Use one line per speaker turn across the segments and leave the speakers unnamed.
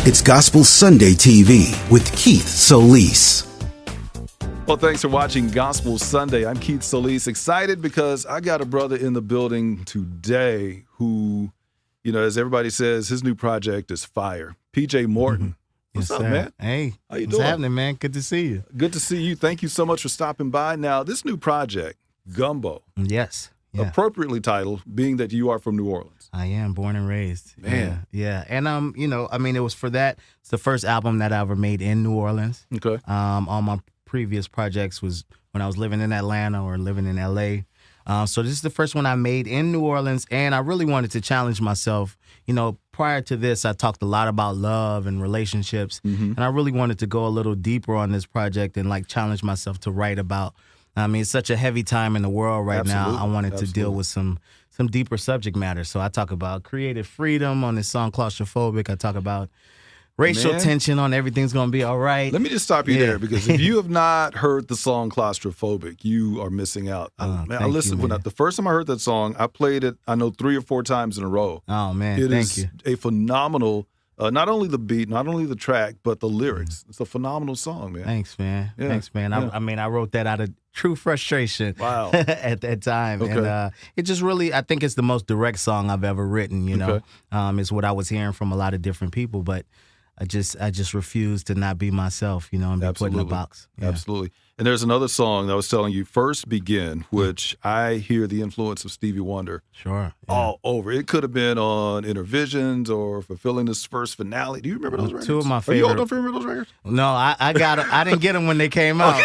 It's Gospel Sunday TV with Keith Solis.
Well, thanks for watching Gospel Sunday. I'm Keith Solis, excited because I got a brother in the building today who, you know, as everybody says, his new project is fire. PJ Morton. What's up, man?
Hey,
how you
what's
doing?
happening, man? Good to see you.
Good to see you. Thank you so much for stopping by. Now, this new project, Gumbo,
Yes. Yeah.
appropriately titled, being that you are from New Orleans.
I am born and raised.
Man.
Yeah. And you know, I mean, it was for that. It's the first album that I ever made in New Orleans.
Okay.
All my previous projects was when I was living in Atlanta or living in LA. So this is the first one I made in New Orleans, and I really wanted to challenge myself. You know, prior to this, I talked a lot about love and relationships, and I really wanted to go a little deeper on this project and like challenge myself to write about. I mean, it's such a heavy time in the world right now. I wanted to deal with some deeper subject matter. So I talk about creative freedom on this song, Claustrophobic. I talk about racial tension on Everything's Gonna Be All Right.
Let me just stop you there, because if you have not heard the song Claustrophobic, you are missing out. I listened when the first time I heard that song, I played it, I know 3 or 4 times in a row.
Oh, man,
It
thank
is
you.
a phenomenal, not only the beat, not only the track, but the lyrics. It's a phenomenal song, man.
Thanks, man.
Yeah.
Thanks, man.
Yeah.
I mean, I wrote that out of true frustration
Wow.
at that time.
Okay.
And it just really, I think it's the most direct song I've ever written, you know. It's what I was hearing from a lot of different people, but I just refused to not be myself, you know, and be put in a box. Yeah.
Absolutely. And there's another song that I was telling you, First Begin, which I hear the influence of Stevie Wonder
Sure. Yeah.
all over. It could have been on Intervisions or Fulfilling This First Finale. Do you remember those records?
Two of my
Are you old
favorite.
enough to remember those records?
No, I got I didn't get them when they came out,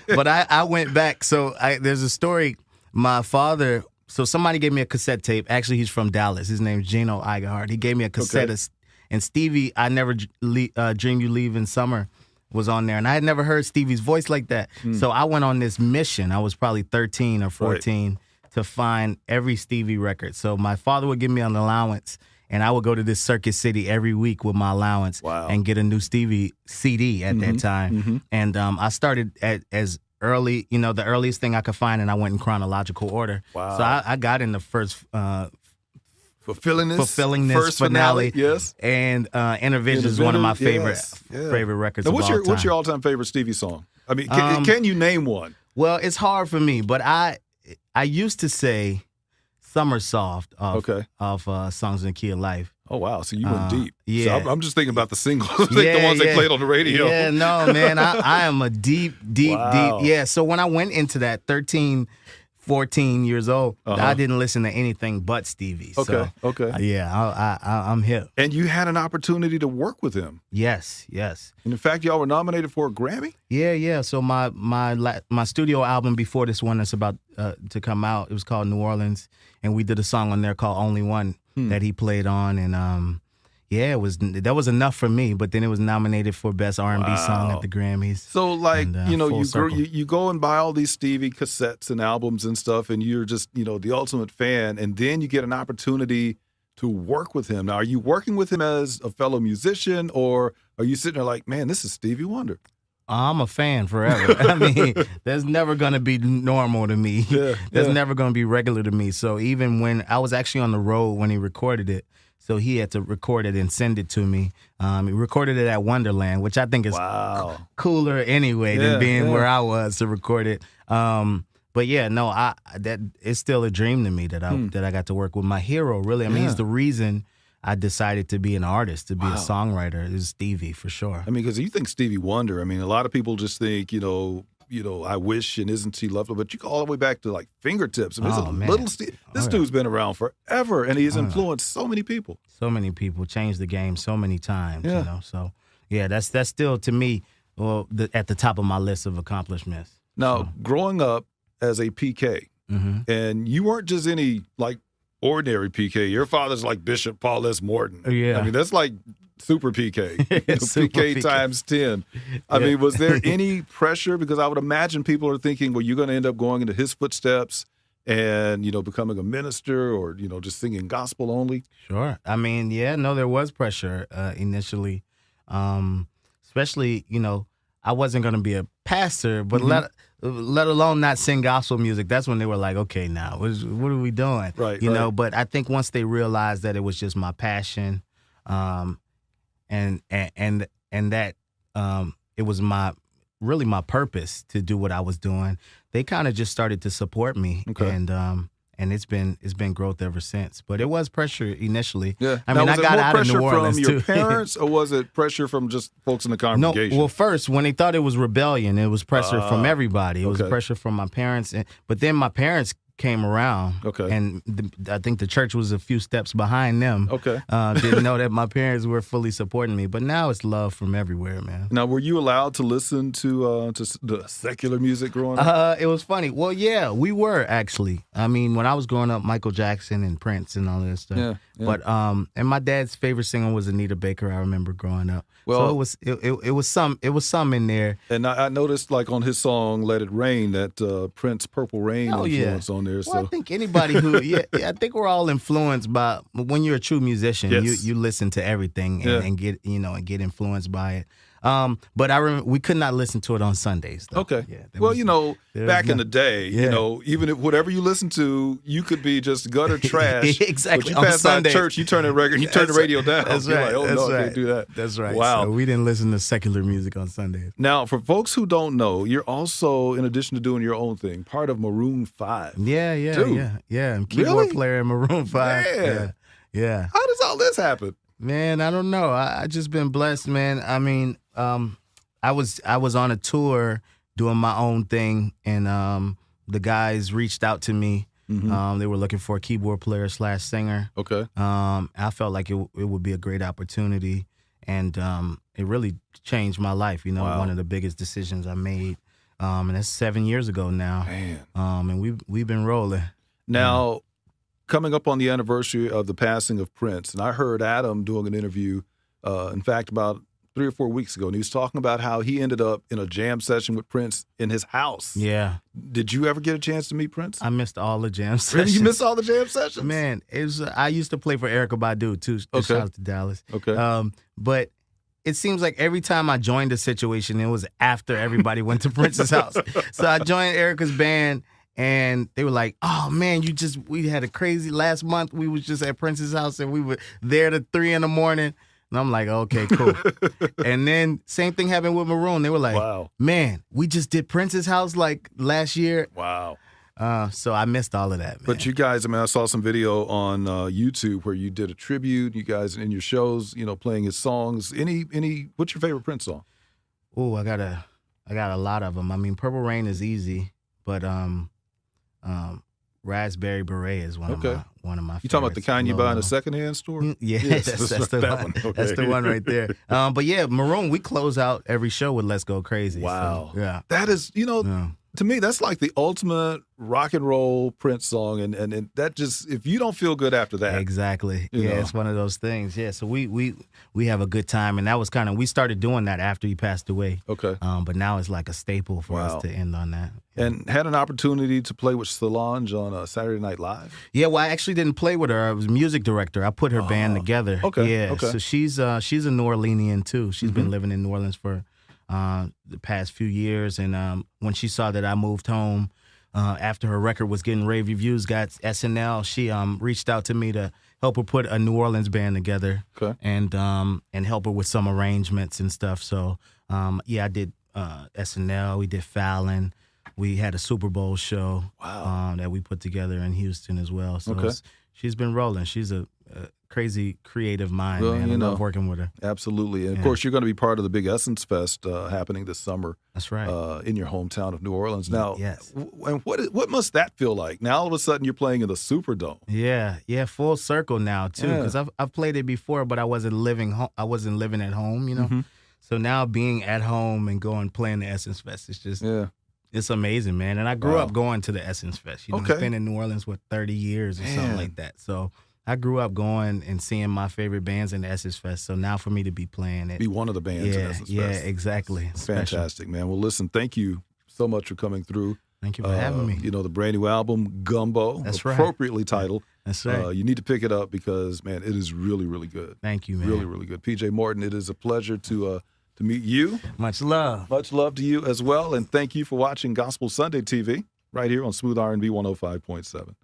but I went back. So there's a story. My father. So somebody gave me a cassette tape. Actually, he's from Dallas. His name's Gino Igehart. He gave me a cassette.
Okay.
And Stevie, I Never Dream You Leave in Summer was on there. And I had never heard Stevie's voice like that. So I went on this mission. I was probably 13 or 14 to find every Stevie record. So my father would give me an allowance, and I would go to this Circuit City every week with my allowance and get a new Stevie CD at that time. And I started as early, you know, the earliest thing I could find, and I went in chronological order.
Wow.
So I got in the first...
Fulfilling This
First Finale,
yes.
And Intervisions is one of my favorite records.
Now,
of all time.
what's your all-time favorite Stevie song? I mean, can you name one?
Well, it's hard for me, but I used to say Summer Soft of Songs in the Key of Life.
Oh, wow. So you went deep.
Yeah.
So I'm just thinking about the singles, the ones they played on the radio.
Yeah, no, man. I am a deep.
Wow.
Yeah, so when I went into that 13, 14 years old, I didn't listen to anything but Stevie.
Okay,
so,
okay.
Yeah, I'm hip.
And you had an opportunity to work with him.
Yes.
And in fact, y'all were nominated for a Grammy?
Yeah. So my studio album before this one that's about to come out, it was called New Orleans, and we did a song on there called Only One that he played on, and that was enough for me. But then it was nominated for Best R&B Song at the Grammys.
So, like,
and,
you know,
full
you go and buy all these Stevie cassettes and albums and stuff, and you're just, you know, the ultimate fan, and then you get an opportunity to work with him. Now, are you working with him as a fellow musician, or are you sitting there like, man, this is Stevie Wonder?
I'm a fan forever. I mean, there's never going to be normal to me. There's never going to be regular to me. So even when I was actually on the road when he recorded it, so he had to record it and send it to me. He recorded it at Wonderland, which I think is cooler anyway than being where I was to record it. But yeah, no, that it's still a dream to me that I got to work with my hero. Really, I mean, he's the reason I decided to be an artist, to be a songwriter. Is Stevie for sure.
I mean, because you think Stevie Wonder. I mean, a lot of people just think, you know, I Wish and Isn't She Lovely, but you go all the way back to like Fingertips. I mean, this dude's been around forever, and he's influenced so many people.
So many people, changed the game so many times. You know, so yeah, that's still to me at the top of my list of accomplishments.
Now, growing up as a PK, and you weren't just any like ordinary PK. Your father's like Bishop Paul S. Morton.
Yeah,
I mean that's like super PK.
Super
PK times 10. I mean, was there any pressure? Because I would imagine people are thinking, well, you're going to end up going into his footsteps and, you know, becoming a minister or, you know, just singing gospel only.
Sure. I mean, there was pressure initially, especially, you know, I wasn't going to be a pastor, but let alone not sing gospel music. That's when they were like, okay, now, what are we doing?
Right,
you know, but I think once they realized that it was just my passion, that it was really my purpose to do what I was doing. They kind of just started to support me, and it's been growth ever since. But it was pressure initially.
Yeah.
I mean,
was
I got
it more
out of
pressure
New Orleans
from your
too.
parents, or was it pressure from just folks in the congregation?
No, well, first when they thought it was rebellion, it was pressure from everybody. It was pressure from my parents, but then my parents came around, and I think the church was a few steps behind them. Didn't know that my parents were fully supporting me, but now it's love from everywhere, man.
Now, were you allowed to listen to the secular music growing up?
It was funny. Well, yeah, we were actually. I mean, when I was growing up, Michael Jackson and Prince and all that stuff.
Yeah.
But and my dad's favorite singer was Anita Baker. I remember growing up.
Well,
so it was some in there.
And I noticed, like on his song "Let It Rain," that Prince "Purple Rain" influence on there.
Well,
so
I think anybody who, I think we're all influenced by, when you're a true musician, you listen to everything and get influenced by it. But I remember we could not listen to it on Sundays, though.
Back in the day, even if whatever you listen to, you could be just gutter trash.
Exactly.
But you pass by
Sunday,
church, you turn the record, you turn the radio down.
That's
You're
right.
like, oh, no, I can't do that.
That's right.
Wow.
So we didn't listen to secular music on Sundays.
Now, for folks who don't know, you're also, in addition to doing your own thing, part of Maroon 5.
Yeah. I'm keyboard player in Maroon 5.
Man.
Yeah.
How does all this happen?
Man, I don't know. I just been blessed, man. I mean, I was on a tour doing my own thing, and the guys reached out to me. They were looking for a keyboard player / singer. I felt like it would be a great opportunity, and it really changed my life. One of the biggest decisions I made, and that's 7 years ago now.
Man.
And we've been rolling.
Now, coming up on the anniversary of the passing of Prince, and I heard Adam doing an interview, in fact, about 3 or 4 weeks ago, and he was talking about how he ended up in a jam session with Prince in his house.
Yeah.
Did you ever get a chance to meet Prince?
I missed all the jam sessions.
Really? You missed all the jam sessions?
Man, I used to play for Erykah Badu, too. Shout out to Dallas. But it seems like every time I joined a situation, it was after everybody went to Prince's house. So I joined Erykah's band, and they were like, oh, man, we had a crazy last month. We was just at Prince's house, and we were there till 3 in the morning. And I'm like, okay, cool. And then same thing happened with Maroon. They were like, wow, man, we just did Prince's house like last year.
Wow.
So I missed all of that, man.
But you guys, I saw some video on YouTube where you did a tribute. You guys in your shows, playing his songs. What's your favorite Prince song?
Oh, I got a lot of them. I mean, Purple Rain is easy, but Raspberry Beret is one of my favorites.
You talking about the kind you buy in a secondhand store?
Yeah, yes, that's the one. Okay. That's the one right there. But yeah, Maroon, we close out every show with "Let's Go Crazy."
Wow.
So, yeah.
That is, to me, that's like the ultimate rock and roll Prince song, and that just, if you don't feel good after that.
Exactly. It's one of those things. Yeah, so we have a good time, and that was we started doing that after he passed away.
Okay.
But now it's like a staple for us to end on that. Yeah.
And had an opportunity to play with Solange on Saturday Night Live?
Yeah, well, I actually didn't play with her. I was music director. I put her band together.
Okay.
Yeah, so she's a New Orleanian, too. She's been living in New Orleans for the past few years, and when she saw that I moved home after her record was getting rave reviews, got SNL, she reached out to me to help her put a New Orleans band together, and help her with some arrangements and stuff. So I did SNL, we did Fallon, we had a Super Bowl show that we put together in Houston as well. So she's been rolling. She's a crazy creative mind, man. I love working with her.
Absolutely. And of course, you're going to be part of the big Essence Fest happening this summer.
That's right.
In your hometown of New Orleans. Now,
yes.
And what must that feel like? Now, all of a sudden, you're playing in the Superdome.
Yeah, full circle now too. Because I've played it before, but I wasn't living at home. So now being at home and going playing the Essence Fest, it's just it's amazing, man. And I grew up going to the Essence Fest. I've been in New Orleans for 30 years or something like that. So I grew up going and seeing my favorite bands in the Essence Fest. So now for me to be playing it.
Be one of the bands in Essence Fest.
Yeah, exactly.
Fantastic, man. Well, listen, thank you so much for coming through.
Thank you for having me.
The brand new album, Gumbo.
That's right.
Appropriately titled.
That's right.
You need to pick it up because, man, it is really, really good.
Thank you, man.
Really, really good. PJ Morton, it is a pleasure to meet you.
Much love.
Much love to you as well. And thank you for watching Gospel Sunday TV right here on Smooth R&B 105.7.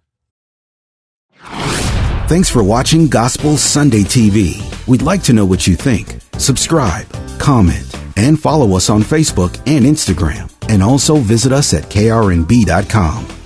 Thanks for watching Gospel Sunday TV. We'd like to know what you think. Subscribe, comment, and follow us on Facebook and Instagram. And also visit us at krnb.com.